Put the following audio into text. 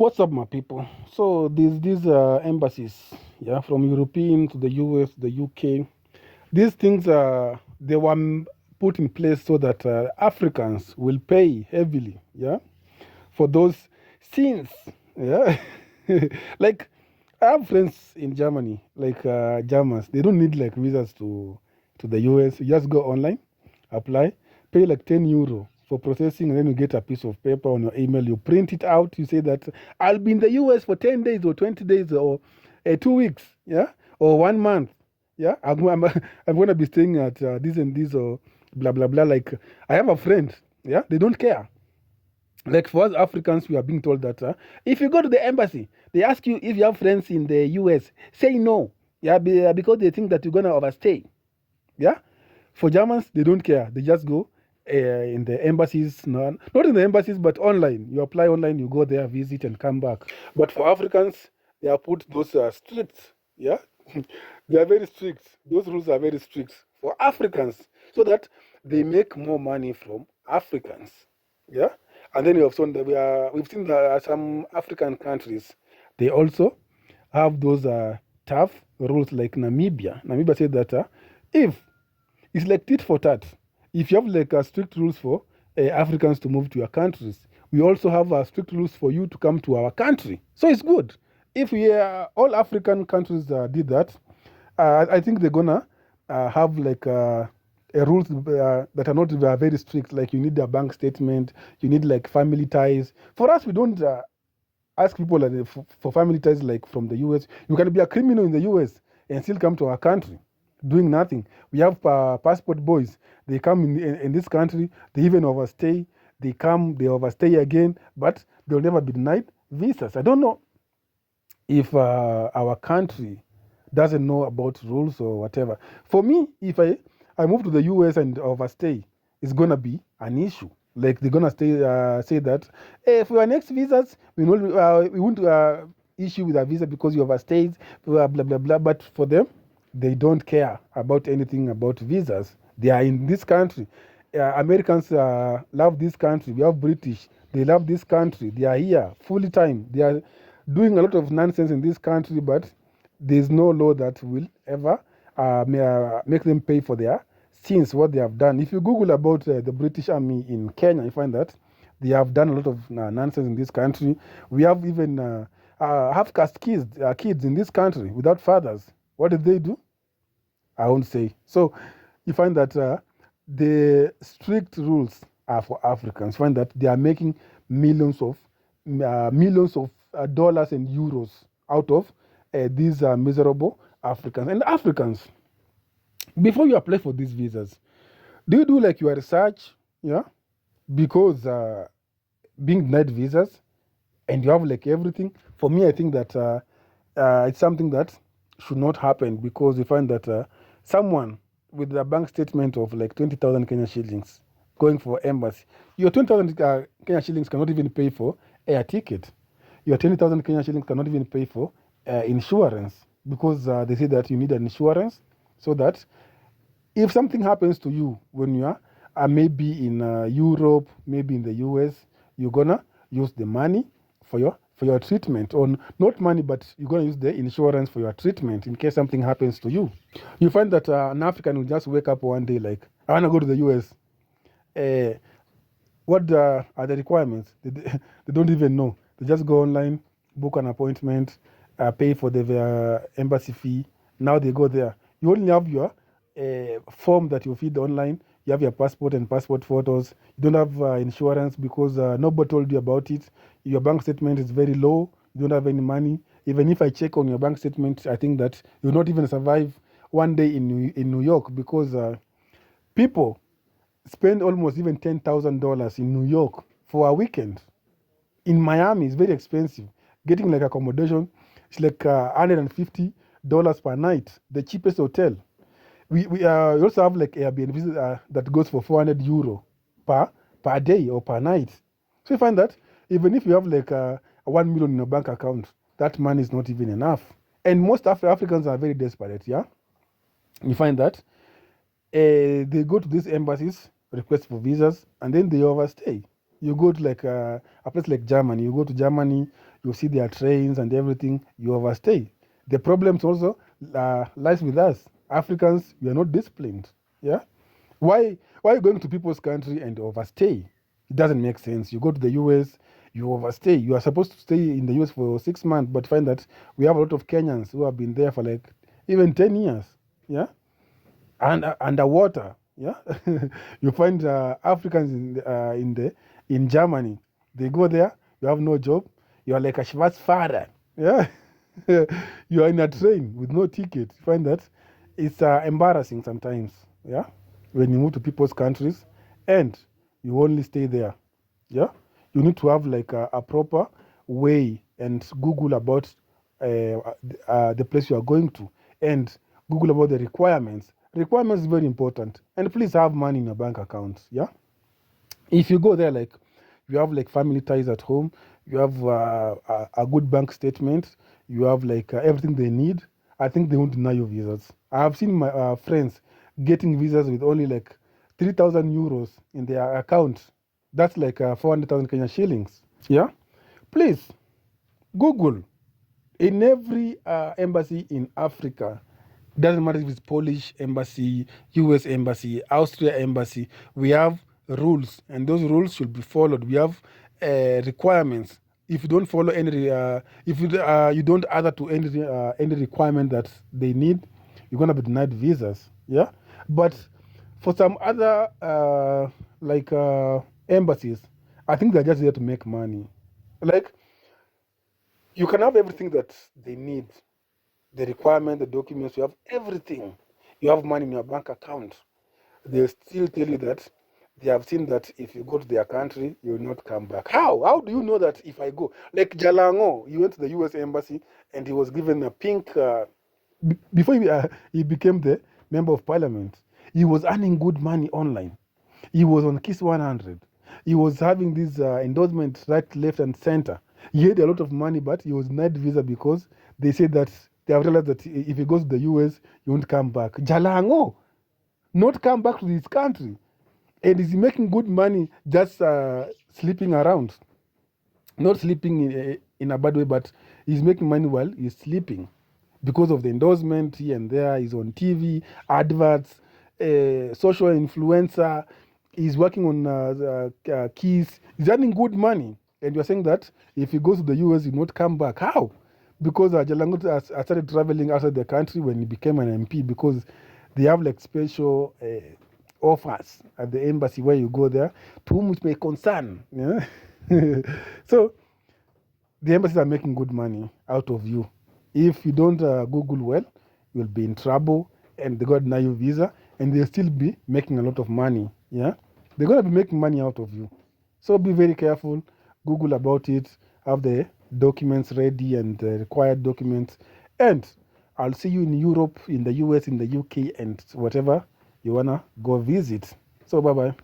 What's up, my people? So these embassies, yeah, from European to the US, the UK, these things they were put in place so that Africans will pay heavily, yeah, for those sins, yeah. Like I have friends in Germany, like Germans. They don't need like visas to the US. You just go online, apply, pay like 10 euro for processing, and then you get a piece of paper on your email. You print it out. You say that I'll be in the US for 10 days or 20 days or 2 weeks, yeah, or 1 month, yeah. I'm gonna be staying at this and this or blah blah blah. Like I have a friend, yeah. They don't care. Like for us Africans, we are being told that if you go to the embassy, they ask you if you have friends in the US. Say no, yeah, because they think that you're gonna overstay. Yeah, for Germans, they don't care. They just go in the embassies, not in the embassies, but online. You apply online, you go there, visit, and come back. But for Africans, they have put those strict. Yeah, they are very strict. Those rules are very strict for Africans, so that they make more money from Africans. Yeah, and then we've seen that some African countries they also have those tough rules like Namibia. Namibia said that if it's like tit for tat. If you have like strict rules for Africans to move to your countries, we also have strict rules for you to come to our country. So it's good. If we all African countries did that, I think they're gonna have like rules that are not very strict. Like you need a bank statement, you need like family ties. For us, we don't ask people like, for family ties like from the US. You can be a criminal in the US and still come to our country doing nothing. We have passport boys. They come in this country, they even overstay. They come, they overstay again, but they'll never be denied visas. I don't know if our country doesn't know about rules or whatever. For me, if I move to the US and overstay, it's gonna be an issue. Like they're gonna say that hey, for your next visas, we won't issue with a visa because you overstayed, blah blah blah blah. But for them, they don't care about anything about visas. They are in this country. Americans love this country. We have British. They love this country. They are here fully time. They are doing a lot of nonsense in this country, but there's no law that will ever make them pay for their sins, what they have done. If you Google about the British Army in Kenya, you find that they have done a lot of nonsense in this country. We have even half-caste kids in this country without fathers. What did they do? I won't say. So you find that the strict rules are for Africans. You find that they are making millions of dollars and euros out of these miserable Africans. And Africans, before you apply for these visas, do you do like your research? Yeah, because being denied visas and you have like everything. For me, I think that it's something that should not happen because you find that someone with a bank statement of like 20,000 Kenya shillings going for embassy, your 20,000 Kenya shillings cannot even pay for air ticket. Your 20,000 Kenya shillings cannot even pay for insurance because they say that you need an insurance so that if something happens to you when you are maybe in Europe, maybe in the US, you're gonna use the money for your treatment, or not money, but you're gonna use the insurance for your treatment in case something happens to you. You find that an African will just wake up one day like, I wanna go to the US. Uh, what are the requirements? They don't even know. They just go online, book an appointment, pay for the embassy fee. Now they go there. You only have your form that you feed online. You have your passport and passport photos. You don't have insurance because nobody told you about it. Your bank statement is very low. You don't have any money. Even if I check on your bank statement, I think that you'll not even survive one day in New York because people spend almost even $10,000 in New York for a weekend. In Miami, it's very expensive. Getting like accommodation, it's like $150 per night, the cheapest hotel. We also have like Airbnb that goes for 400 euro per day or per night. So you find that even if you have like 1 million in your bank account, that money is not even enough. And most Africans are very desperate, yeah? You find that they go to these embassies, request for visas, and then they overstay. You go to like a place like Germany. You go to Germany, you see their trains and everything, you overstay. The problems also lies with us. Africans, we are not disciplined. Yeah? Why are you going to people's country and overstay? It doesn't make sense. You go to the US, you overstay. You are supposed to stay in the US for 6 months, but find that we have a lot of Kenyans who have been there for like even 10 years. Yeah? And underwater. Yeah, you find Africans in Germany. They go there. You have no job. You are like a Schwarzfahrer. Yeah, you are in a train with no ticket. You find that it's embarrassing sometimes. Yeah, when you move to people's countries and you only stay there. Yeah, you need to have like a proper way and Google about the place you are going to and Google about the requirements. Requirements is very important. And please have money in your bank account. Yeah. If you go there, like you have like family ties at home, you have a good bank statement, you have like everything they need. I think they won't deny you visas. I have seen my friends getting visas with only like 3,000 euros in their account. That's like 400,000 Kenya shillings. Yeah. Please Google in every embassy in Africa, doesn't matter if it's Polish embassy, US embassy, Austria embassy, we have rules and those rules should be followed. We have requirements. If you don't follow if you don't adhere to any requirement that they need, you're gonna be denied visas. Yeah, but for some other like embassies, I think they're just there to make money. Like you can have everything that they need, the requirement, the documents, you have everything. You have money in your bank account. They still tell you that they have seen that if you go to their country, you will not come back. How? How do you know that if I go? Like Jalango, he went to the US Embassy and he was given a pink, before he became the member of parliament, he was earning good money online. He was on Kiss 100. He was having this endorsement right, left, and center. He had a lot of money, but he was denied visa because they said that they have realized that if he goes to the US, he won't come back. Jalango, not come back to his country. And he's making good money just sleeping around. Not sleeping in a bad way, but he's making money while he's sleeping because of the endorsement here and there. He's on TV, adverts, social influencer. He's working on keys. He's earning good money. And you're saying that if he goes to the US, he won't come back. How? Because Jalango has started traveling outside the country when he became an MP because they have like special offers at the embassy where you go there to whom it may concern. Yeah? So the embassies are making good money out of you. If you don't Google well, you'll be in trouble and they're going to deny you visa and they'll still be making a lot of money. Yeah, they're going to be making money out of you. So be very careful. Google about it. Have the documents ready and the required documents. And I'll see you in Europe, in the US, in the UK, and whatever you want to go visit. So bye-bye.